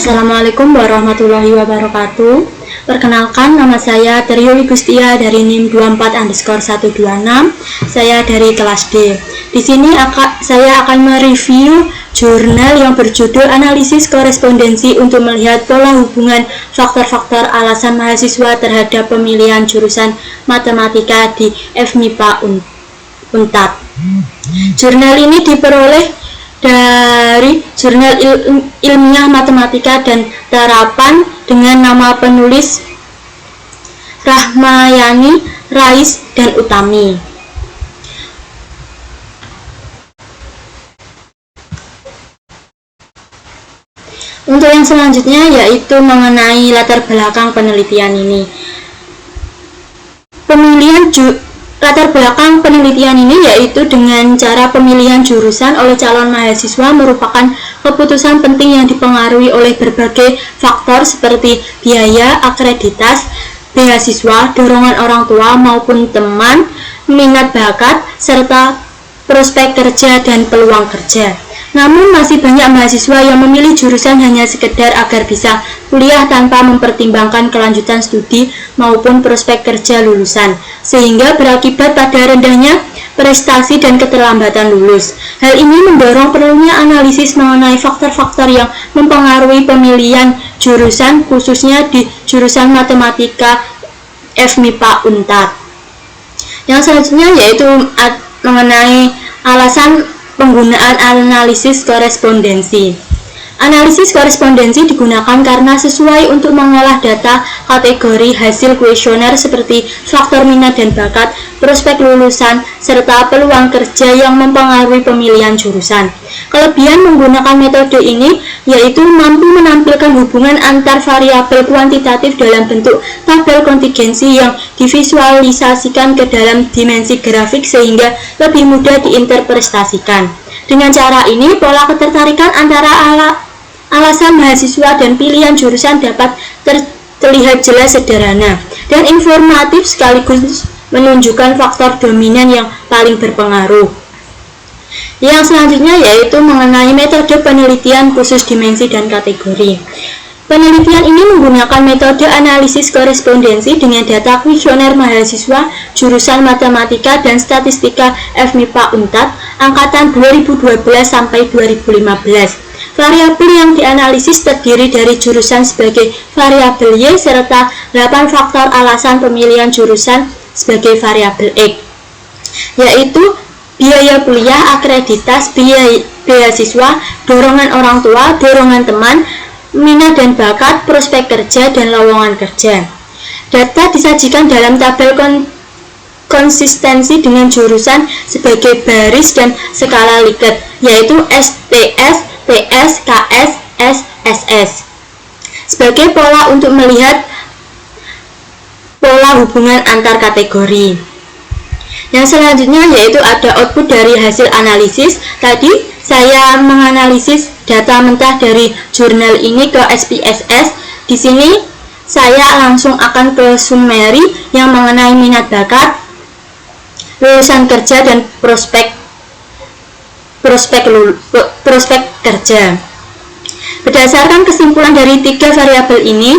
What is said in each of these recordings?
Assalamualaikum warahmatullahi wabarakatuh. Perkenalkan, nama saya Trio Gustia dari NIM 24_126. Saya dari kelas D. Di sini saya akan mereview jurnal yang berjudul Analisis Korespondensi untuk melihat pola hubungan faktor-faktor alasan mahasiswa terhadap pemilihan jurusan matematika di FMIPA Unpad. Jurnal ini diperoleh dari Jurnal Ilmiah Matematika dan Terapan dengan nama penulis Rahmayani, Rais, dan Utami. Untuk yang selanjutnya yaitu mengenai latar belakang penelitian ini. Latar belakang penelitian ini yaitu dengan cara pemilihan jurusan oleh calon mahasiswa merupakan keputusan penting yang dipengaruhi oleh berbagai faktor seperti biaya, akreditas, beasiswa, dorongan orang tua maupun teman, minat bakat, serta prospek kerja dan peluang kerja. Namun masih banyak mahasiswa yang memilih jurusan hanya sekedar agar bisa kuliah tanpa mempertimbangkan kelanjutan studi maupun prospek kerja lulusan, sehingga berakibat pada rendahnya prestasi dan keterlambatan lulus. Hal ini mendorong perlunya analisis mengenai faktor-faktor yang mempengaruhi pemilihan jurusan, khususnya di jurusan matematika FMIPA Unpad. Yang selanjutnya yaitu mengenai alasan penggunaan analisis korespondensi. Analisis korespondensi digunakan karena sesuai untuk mengolah data kategori hasil kuesioner seperti faktor minat dan bakat, prospek lulusan, serta peluang kerja yang mempengaruhi pemilihan jurusan. Kelebihan menggunakan metode ini yaitu mampu menampilkan hubungan antar variabel kuantitatif dalam bentuk tabel kontingensi yang divisualisasikan ke dalam dimensi grafik sehingga lebih mudah diinterpretasikan. Dengan cara ini, pola ketertarikan antara alasan mahasiswa dan pilihan jurusan dapat terlihat jelas, sederhana, dan informatif sekaligus menunjukkan faktor dominan yang paling berpengaruh. Yang selanjutnya yaitu mengenai metode penelitian khusus dimensi dan kategori. Penelitian ini menggunakan metode analisis korespondensi dengan data kuesioner mahasiswa jurusan matematika dan statistika FMIPA Unpad angkatan 2012 sampai 2015. Variabel yang dianalisis terdiri dari jurusan sebagai variabel Y serta 8 faktor alasan pemilihan jurusan sebagai variabel X, yaitu biaya kuliah, akreditas, beasiswa, dorongan orang tua, dorongan teman, minat dan bakat, prospek kerja, dan lowongan kerja. Data disajikan dalam tabel konsistensi dengan jurusan sebagai baris dan skala Likert, yaitu STS, TS, KS, SSS, sebagai pola untuk melihat pola hubungan antar kategori. Yang selanjutnya yaitu ada output dari hasil analisis. Tadi saya menganalisis data mentah dari jurnal ini ke SPSS. Di sini saya langsung akan ke summary yang mengenai minat bakat, lulusan kerja, dan prospek kerja. Berdasarkan kesimpulan dari 3 variabel ini,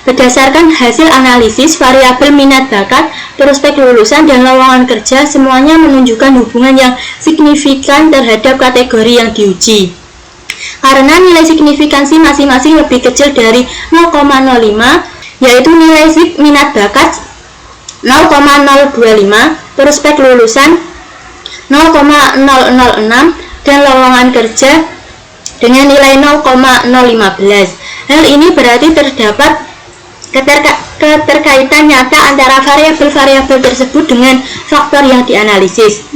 berdasarkan hasil analisis, variabel minat bakat, prospek lulusan, dan lowongan kerja semuanya menunjukkan hubungan yang signifikan terhadap kategori yang diuji. Karena nilai signifikansi masing-masing lebih kecil dari 0,05, yaitu nilai minat bakat 0,025, prospek lulusan 0,006, dan lowongan kerja dengan nilai 0,015. Hal ini berarti terdapat keterkaitan nyata antara variabel-variabel tersebut dengan faktor yang dianalisis.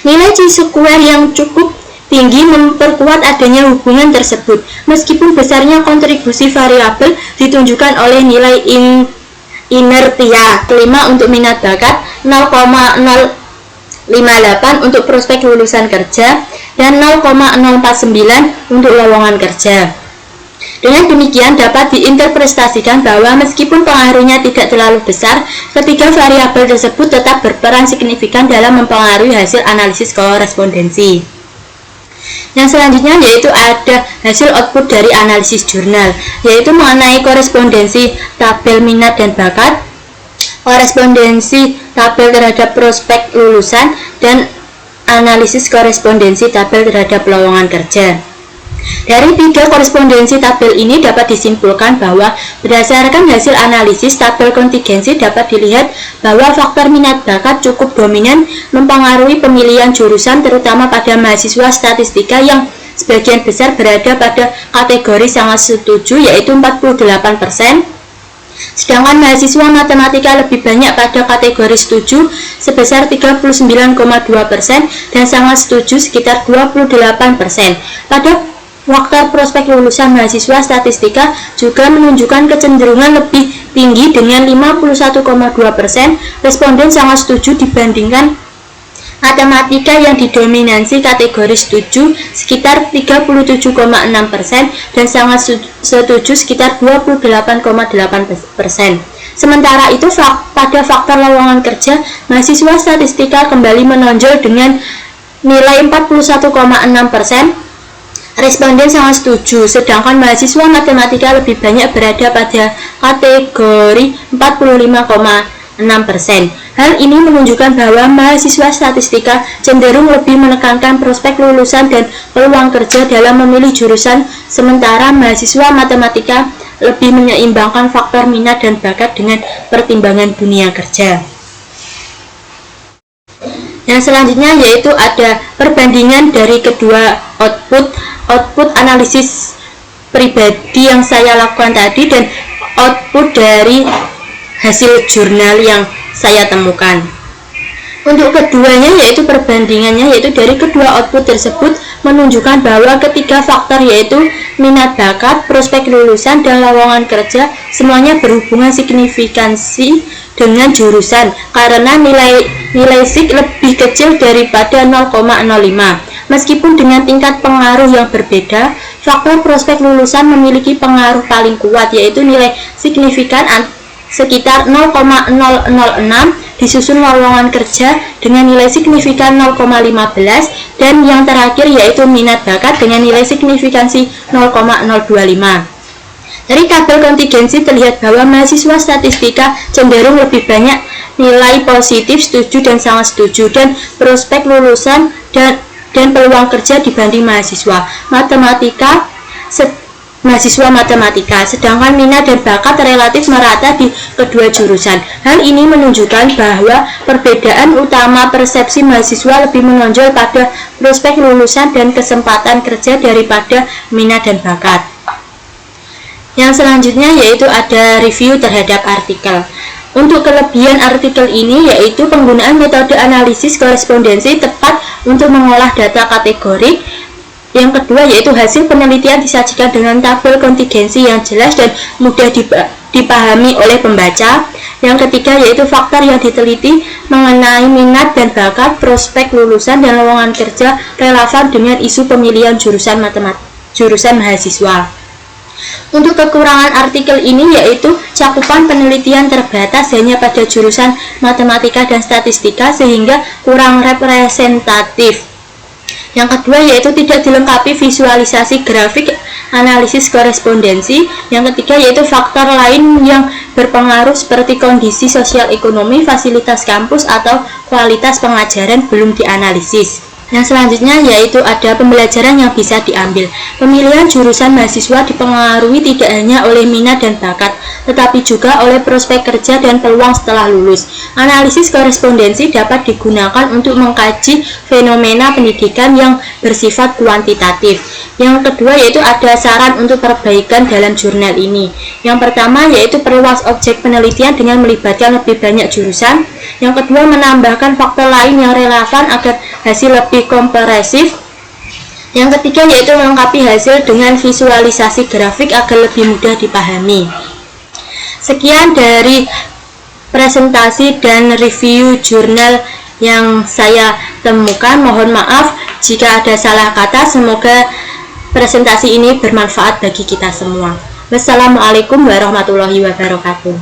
Nilai chi-square yang cukup tinggi memperkuat adanya hubungan tersebut, meskipun besarnya kontribusi variabel ditunjukkan oleh nilai inertia. Kelima untuk minat bakat, 0,058 untuk prospek lulusan kerja, dan 0,049 untuk lowongan kerja. Dengan demikian dapat diinterpretasikan bahwa meskipun pengaruhnya tidak terlalu besar, ketiga variabel tersebut tetap berperan signifikan dalam mempengaruhi hasil analisis korespondensi. Yang selanjutnya yaitu ada hasil output dari analisis jurnal, yaitu mengenai korespondensi tabel minat dan bakat, korespondensi tabel terhadap prospek lulusan, dan analisis korespondensi tabel terhadap lowongan kerja. Dari 3 korespondensi tabel ini dapat disimpulkan bahwa berdasarkan hasil analisis tabel kontingensi dapat dilihat bahwa faktor minat bakat cukup dominan mempengaruhi pemilihan jurusan, terutama pada mahasiswa statistika yang sebagian besar berada pada kategori sangat setuju, yaitu 48%. Sedangkan mahasiswa matematika lebih banyak pada kategori setuju sebesar 39,2% dan sangat setuju sekitar 28%. Pada faktor prospek lulusan mahasiswa statistika juga menunjukkan kecenderungan lebih tinggi dengan 51,2% responden sangat setuju dibandingkan matematika yang didominasi kategori setuju sekitar 37,6% dan sangat setuju sekitar 28,8%. Sementara itu pada faktor lowongan kerja, mahasiswa statistika kembali menonjol dengan nilai 41,6%. Responden sangat setuju, sedangkan mahasiswa matematika lebih banyak berada pada kategori 45,6%. Hal ini menunjukkan bahwa mahasiswa statistika cenderung lebih menekankan prospek lulusan dan peluang kerja dalam memilih jurusan, sementara mahasiswa matematika lebih menyeimbangkan faktor minat dan bakat dengan pertimbangan dunia kerja. Yang selanjutnya yaitu ada perbandingan dari kedua output analisis pribadi yang saya lakukan tadi dan output dari hasil jurnal yang saya temukan. Untuk keduanya yaitu perbandingannya yaitu dari kedua output tersebut menunjukkan bahwa ketiga faktor yaitu minat bakat, prospek lulusan, dan lowongan kerja semuanya berhubungan signifikansi dengan jurusan karena nilai SIG lebih kecil daripada 0,05. Meskipun dengan tingkat pengaruh yang berbeda, faktor prospek lulusan memiliki pengaruh paling kuat yaitu nilai signifikan sekitar 0,006, disusun lowongan kerja dengan nilai signifikan 0,15, dan yang terakhir yaitu minat bakat dengan nilai signifikansi 0,025. Dari tabel kontingensi terlihat bahwa mahasiswa statistika cenderung lebih banyak nilai positif, setuju, dan sangat setuju, dan prospek lulusan dan peluang kerja dibanding mahasiswa matematika, sedangkan minat dan bakat relatif merata di kedua jurusan. Hal ini menunjukkan bahwa perbedaan utama persepsi mahasiswa lebih menonjol pada prospek lulusan dan kesempatan kerja daripada minat dan bakat. Yang selanjutnya yaitu ada review terhadap artikel. Untuk kelebihan artikel ini yaitu penggunaan metode analisis korespondensi tepat untuk mengolah data kategorik. Yang kedua yaitu hasil penelitian disajikan dengan tabel kontingensi yang jelas dan mudah dipahami oleh pembaca. Yang ketiga yaitu faktor yang diteliti mengenai minat dan bakat, prospek lulusan, dan lowongan kerja relevan dengan isu pemilihan jurusan mahasiswa. Untuk kekurangan artikel ini yaitu cakupan penelitian terbatas hanya pada jurusan matematika dan statistika sehingga kurang representatif. Yang kedua yaitu tidak dilengkapi visualisasi grafik analisis korespondensi. Yang ketiga yaitu faktor lain yang berpengaruh seperti kondisi sosial ekonomi, fasilitas kampus, atau kualitas pengajaran belum dianalisis. Yang selanjutnya yaitu ada pembelajaran yang bisa diambil. Pemilihan jurusan mahasiswa dipengaruhi tidak hanya oleh minat dan bakat, tetapi juga oleh prospek kerja dan peluang setelah lulus. Analisis korespondensi dapat digunakan untuk mengkaji fenomena pendidikan yang bersifat kuantitatif. Yang kedua yaitu ada saran untuk perbaikan dalam jurnal ini. Yang pertama yaitu perluas objek penelitian dengan melibatkan lebih banyak jurusan. Yang kedua menambahkan faktor lain yang relevan agar hasil lebih komprehensif. Yang ketiga yaitu melengkapi hasil dengan visualisasi grafik agar lebih mudah dipahami. Sekian dari presentasi dan review jurnal yang saya temukan. Mohon maaf jika ada salah kata. Semoga presentasi ini bermanfaat bagi kita semua. Wassalamualaikum warahmatullahi wabarakatuh.